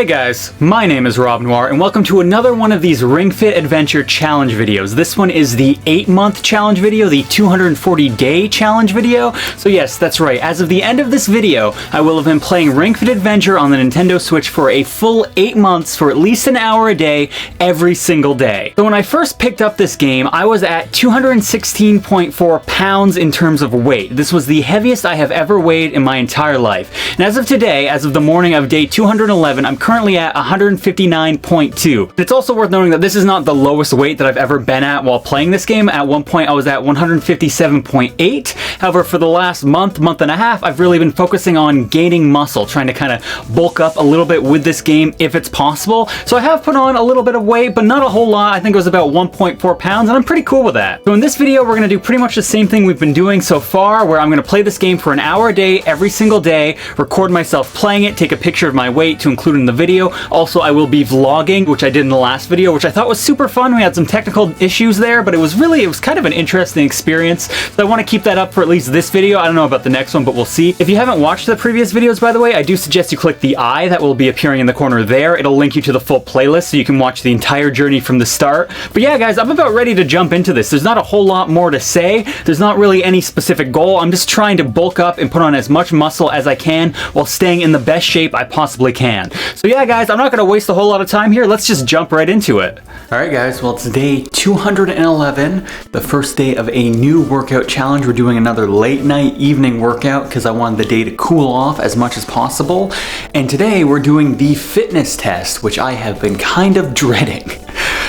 Hey guys, my name is Rob Noire and welcome to another one of these Ring Fit Adventure challenge videos. This one is the 8-month challenge video, the 240-day challenge video. So yes, that's right, as of the end of this video, I will have been playing Ring Fit Adventure on the Nintendo Switch for a full 8 months for at least an hour a day, every single day. So when I first picked up this game, I was at 216.4 pounds in terms of weight. This was the heaviest I have ever weighed in my entire life. And as of today, as of the morning of day 211, I'm currently at 159.2. It's also worth noting that this is not the lowest weight that I've ever been at while playing this game. At one point I was at 157.8. However, for the last month and a half, I've really been focusing on gaining muscle, trying to kind of bulk up a little bit with this game if it's possible. So I have put on a little bit of weight, but not a whole lot. I think it was about 1.4 pounds, and I'm pretty cool with that. So in this video, we're going to do pretty much the same thing we've been doing so far, where I'm going to play this game for an hour a day, every single day, record myself playing it, take a picture of my weight to include in the video. Also, I will be vlogging, which I did in the last video, which I thought was super fun. We had some technical issues there, but it was kind of an interesting experience. So I want to keep that up for at least this video. I don't know about the next one, but we'll see. If you haven't watched the previous videos, by the way, I do suggest you click the eye that will be appearing in the corner there. It'll link you to the full playlist so you can watch the entire journey from the start. But yeah, guys, I'm about ready to jump into this. There's not a whole lot more to say. There's not really any specific goal. I'm just trying to bulk up and put on as much muscle as I can while staying in the best shape I possibly can. So yeah, guys, I'm not going to waste a whole lot of time here. Let's just jump right into it. Alright guys, well, it's day 211, the first day of a new workout challenge. We're doing another late night evening workout because I wanted the day to cool off as much as possible. And today we're doing the fitness test, which I have been kind of dreading.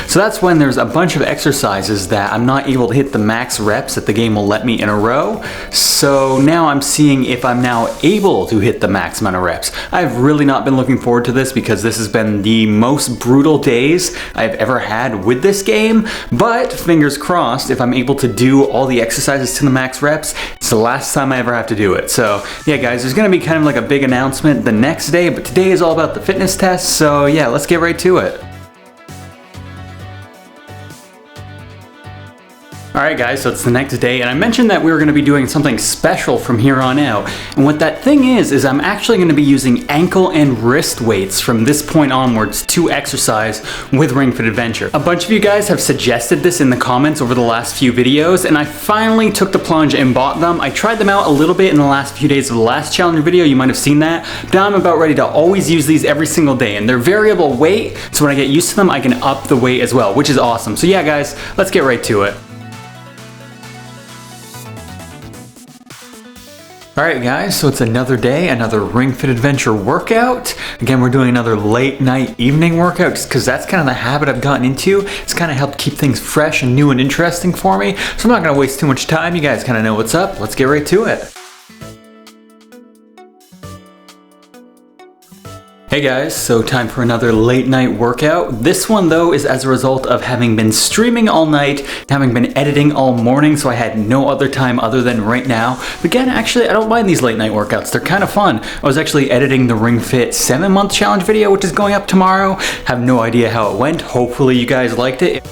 So that's when there's a bunch of exercises that I'm not able to hit the max reps that the game will let me in a row. So now I'm seeing if I'm now able to hit the max amount of reps. I've really not been looking forward to this because this has been the most brutal days I've ever had with this game. But fingers crossed, if I'm able to do all the exercises to the max reps, it's the last time I ever have to do it. So yeah, guys, there's gonna be kind of like a big announcement the next day, but today is all about the fitness test. So yeah, let's get right to it. Alright guys, so it's the next day, and I mentioned that we were going to be doing something special from here on out. And what that thing is I'm actually going to be using ankle and wrist weights from this point onwards to exercise with Ring Fit Adventure. A bunch of you guys have suggested this in the comments over the last few videos, and I finally took the plunge and bought them. I tried them out a little bit in the last few days of the last challenge video, you might have seen that. Now I'm about ready to always use these every single day, and they're variable weight, so when I get used to them, I can up the weight as well, which is awesome. So yeah guys, let's get right to it. Alright guys, so it's another day, another Ring Fit Adventure workout. Again, we're doing another late night evening workout just because that's kind of the habit I've gotten into. It's kind of helped keep things fresh and new and interesting for me. So I'm not going to waste too much time. You guys kind of know what's up. Let's get right to it. Hey guys, so time for another late night workout. This one though is as a result of having been streaming all night, having been editing all morning, so I had no other time other than right now. But again, actually, I don't mind these late night workouts. They're kind of fun. I was actually editing the Ring Fit 7-month challenge video, which is going up tomorrow. Have no idea how it went. Hopefully you guys liked it.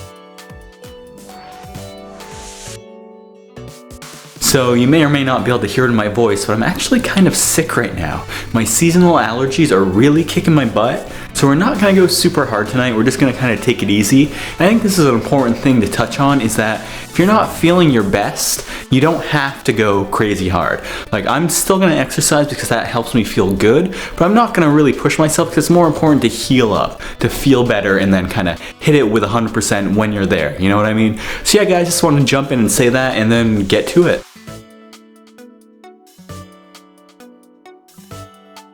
So you may or may not be able to hear it in my voice, but I'm actually kind of sick right now. My seasonal allergies are really kicking my butt, so we're not gonna go super hard tonight. We're just gonna kind of take it easy. I think this is an important thing to touch on, is that if you're not feeling your best, you don't have to go crazy hard. Like, I'm still gonna exercise because that helps me feel good, but I'm not gonna really push myself because it's more important to heal up, to feel better, and then kind of hit it with 100% when you're there. You know what I mean? So yeah guys, just wanted to jump in and say that and then get to it.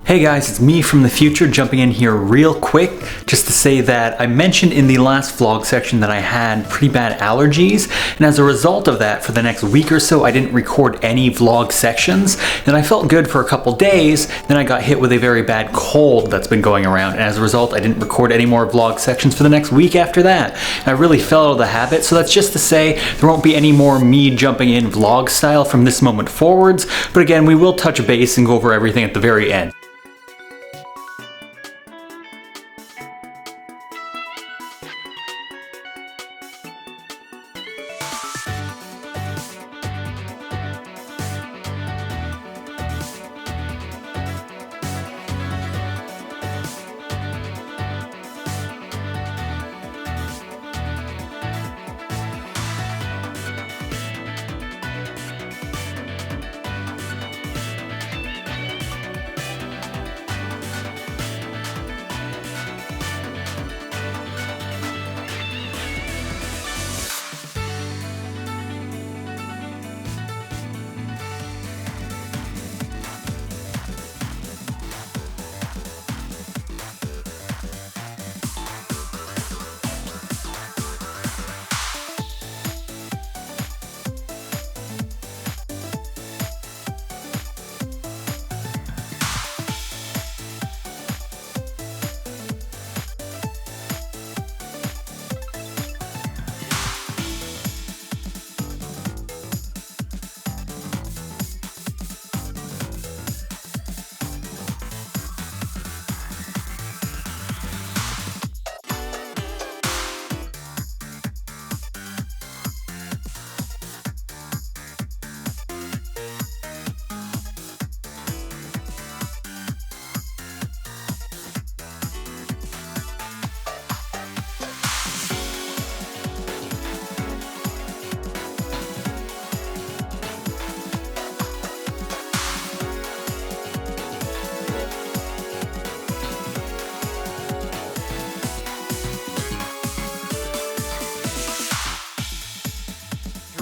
Hey guys, it's me from the future jumping in here real quick just to say that I mentioned in the last vlog section that I had pretty bad allergies, and as a result of that, for the next week or so I didn't record any vlog sections, and I felt good for a couple days. Then I got hit with a very bad cold that's been going around, and as a result I didn't record any more vlog sections for the next week after that. And I really fell out of the habit, so that's just to say there won't be any more me jumping in vlog style from this moment forwards, but again, we will touch base and go over everything at the very end.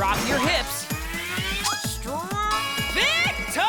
drop your hips. Victory!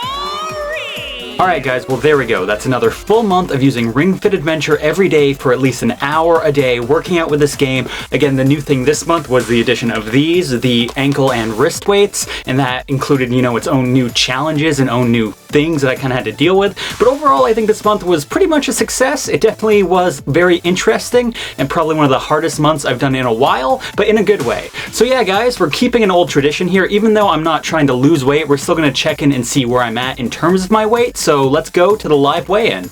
Alright guys, well there we go. That's another full month of using Ring Fit Adventure every day for at least an hour a day, working out with this game. Again, the new thing this month was the addition of these, the ankle and wrist weights, and that included, you know, its own new challenges and own new things that I kind of had to deal with. But overall, I think this month was pretty much a success. It definitely was very interesting and probably one of the hardest months I've done in a while, but in a good way. So yeah, guys, we're keeping an old tradition here. Even though I'm not trying to lose weight, we're still going to check in and see where I'm at in terms of my weight. So let's go to the live weigh-in.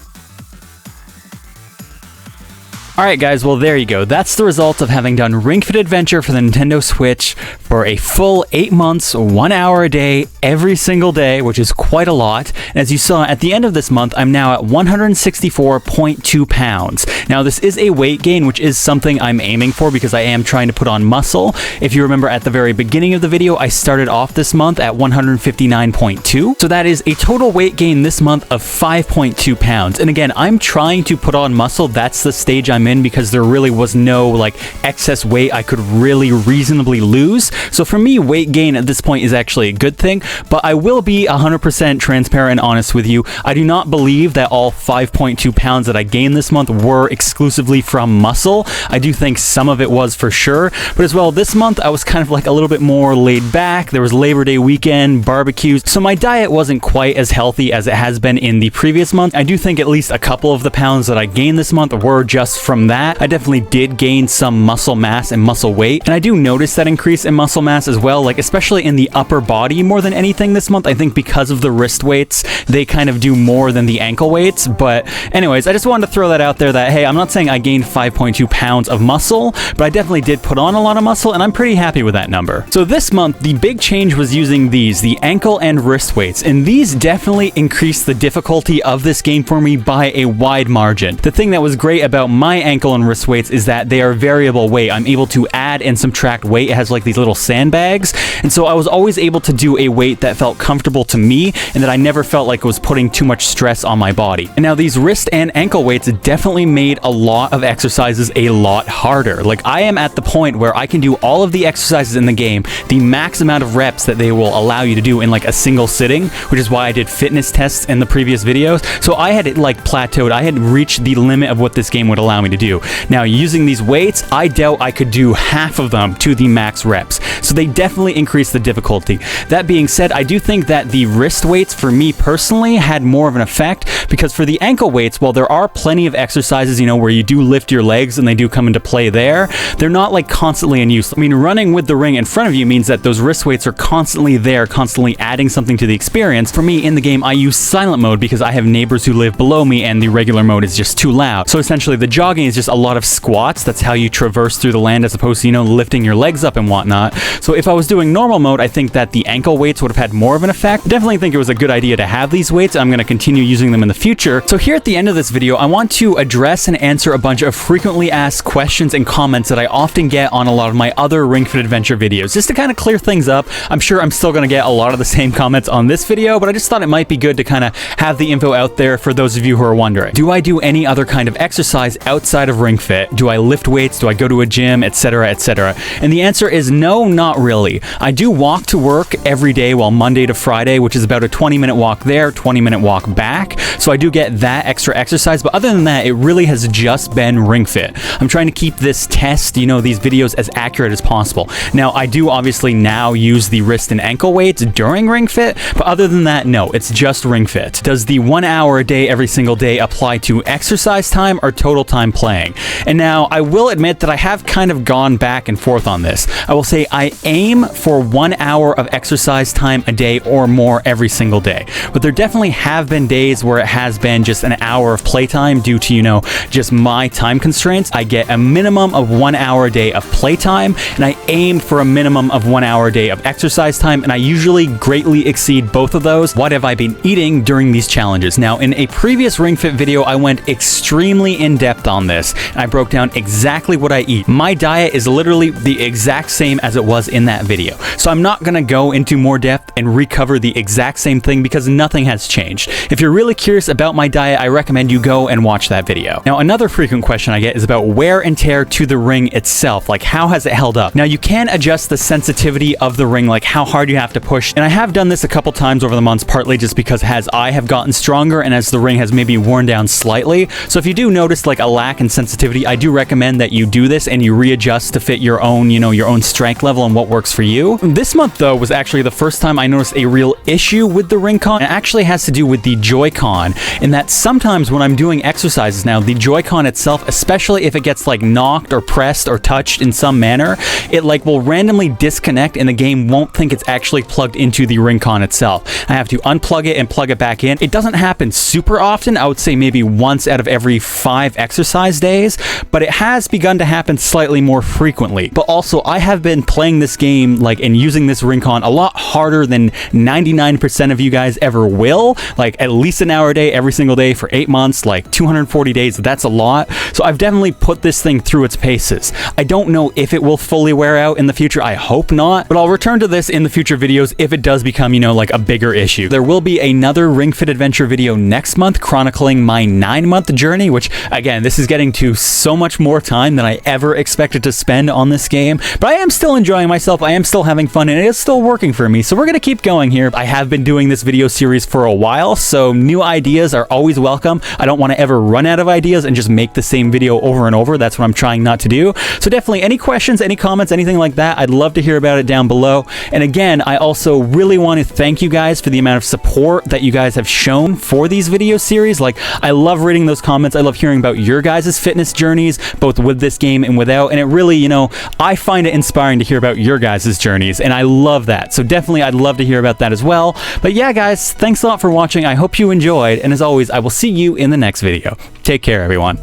Alright guys, well there you go. That's the result of having done Ring Fit Adventure for the Nintendo Switch for a full 8 months, 1 hour a day, every single day, which is quite a lot. And as you saw, at the end of this month, I'm now at 164.2 pounds. Now this is a weight gain, which is something I'm aiming for because I am trying to put on muscle. If you remember at the very beginning of the video, I started off this month at 159.2. So that is a total weight gain this month of 5.2 pounds. And again, I'm trying to put on muscle. That's the stage I'm in because there really was no like excess weight I could really reasonably lose. So for me, weight gain at this point is actually a good thing, but I will be 100% transparent and honest with you. I do not believe that all 5.2 pounds that I gained this month were exclusively from muscle. I do think some of it was for sure, but as well, this month I was kind of like a little bit more laid back. There was Labor Day weekend, barbecues, so my diet wasn't quite as healthy as it has been in the previous month. I do think at least a couple of the pounds that I gained this month were just from that. I definitely did gain some muscle mass and muscle weight, and I do notice that increase in muscle mass as well, like especially in the upper body more than anything this month. I think because of the wrist weights, they kind of do more than the ankle weights. But anyways, I just wanted to throw that out there that, hey, I'm not saying I gained 5.2 pounds of muscle, but I definitely did put on a lot of muscle, and I'm pretty happy with that number. So this month, the big change was using these, the ankle and wrist weights, and these definitely increased the difficulty of this game for me by a wide margin. The thing that was great about my ankle and wrist weights is that they are variable weight. I'm able to add and subtract weight. It has like these little sandbags, and so I was always able to do a weight that felt comfortable to me and that I never felt like it was putting too much stress on my body. And now these wrist and ankle weights definitely made a lot of exercises a lot harder. Like I am at the point where I can do all of the exercises in the game, the max amount of reps that they will allow you to do in like a single sitting, which is why I did fitness tests in the previous videos. So I had it like plateaued. I had reached the limit of what this game would allow me to do. Now using these weights, I doubt I could do half of them to the max reps. So they definitely increased the difficulty. That being said, I do think that the wrist weights for me personally had more of an effect, because for the ankle weights, while there are plenty of exercises, you know, where you do lift your legs and they do come into play there, they're not like constantly in use. I mean, running with the ring in front of you means that those wrist weights are constantly there, constantly adding something to the experience. For me in the game, I use silent mode because I have neighbors who live below me and the regular mode is just too loud. So essentially the jogging is just a lot of squats. That's how you traverse through the land as opposed to, you know, lifting your legs up and whatnot. So if I was doing normal mode, I think that the ankle weights would have had more of an effect. I definitely think it was a good idea to have these weights. I'm going to continue using them in the future. So here at the end of this video, I want to address and answer a bunch of frequently asked questions and comments that I often get on a lot of my other Ring Fit Adventure videos, just to kind of clear things up. I'm sure I'm still going to get a lot of the same comments on this video, but I just thought it might be good to kind of have the info out there for those of you who are wondering. Do I do any other kind of exercise outside of Ring Fit? Do I lift weights? Do I go to a gym, etc., etc.? And the answer is no, not really. I do walk to work every day, well, Monday to Friday, which is about a 20-minute walk there, 20-minute walk back. So I do get that extra exercise, but other than that, it really has just been Ring Fit. I'm trying to keep this test, you know, these videos as accurate as possible. Now, I do obviously now use the wrist and ankle weights during Ring Fit, but other than that, no, it's just Ring Fit. Does the 1 hour a day every single day apply to exercise time or total time playing? And now I will admit that I have kind of gone back and forth on this. I will say I aim for 1 hour of exercise time a day or more every single day, but there definitely have been days where it has been just an hour of playtime due to, you know, just my time constraints. I get a minimum of 1 hour a day of playtime, and I aim for a minimum of 1 hour a day of exercise time, and I usually greatly exceed both of those. What have I been eating during these challenges? Now, in a previous Ring Fit video, I went extremely in depth on this, and I broke down exactly what I eat. My diet is literally the exact same as it was in that video. So I'm not gonna go into more depth and recover the exact same thing because nothing has changed. If you're really curious about my diet, I recommend you go and watch that video. Now, another frequent question I get is about wear and tear to the ring itself. Like, how has it held up? Now, you can adjust the sensitivity of the ring, like how hard you have to push. And I have done this a couple times over the months, partly just because as I have gotten stronger and as the ring has maybe worn down slightly. So if you do notice like a lack in sensitivity, I do recommend that you do this and you readjust to fit your own, your own strength level and what works for you. This month, though, was actually the first time I noticed a real issue with the ring con. It actually has to do with the Joy-Con, in that sometimes when I'm doing exercises now, the Joy-Con itself, especially if it gets like knocked or pressed or touched in some manner, it like will randomly disconnect and the game won't think it's actually plugged into the ring con itself. I have to unplug it and plug it back in. It doesn't happen super often. I would say maybe once out of every 5 exercise days, but it has begun to happen slightly more frequently. But also, I have been playing this game like and using this ring con a lot harder than 99% of you guys ever will. Like at least an hour a day every single day for 8 months, like 240 days. That's a lot. So I've definitely put this thing through its paces. I don't know if it will fully wear out in the future. I hope not, but I'll return to this in the future videos if it does become, like a bigger issue. There will be another Ring Fit Adventure video next month chronicling my 9-month journey, which again, this is getting to so much more time than I ever expected to spend on this game, but I am still enjoying myself. I am still having fun and it is still working for me. So we're going to keep going here. I have been doing this video series for a while, so new ideas are always welcome. I don't want to ever run out of ideas and just make the same video over and over. That's what I'm trying not to do. So definitely any questions, any comments, anything like that, I'd love to hear about it down below. And again, I also really want to thank you guys for the amount of support that you guys have shown for these video series. Like, I love reading those comments. I love hearing about your guys' fitness journeys, both with this game and without. And it really, I find it inspiring to hear about your guys' journeys, and I love that. So definitely, I'd love to hear about that as well. But yeah, guys, thanks a lot for watching. I hope you enjoyed. And as always, I will see you in the next video. Take care, everyone.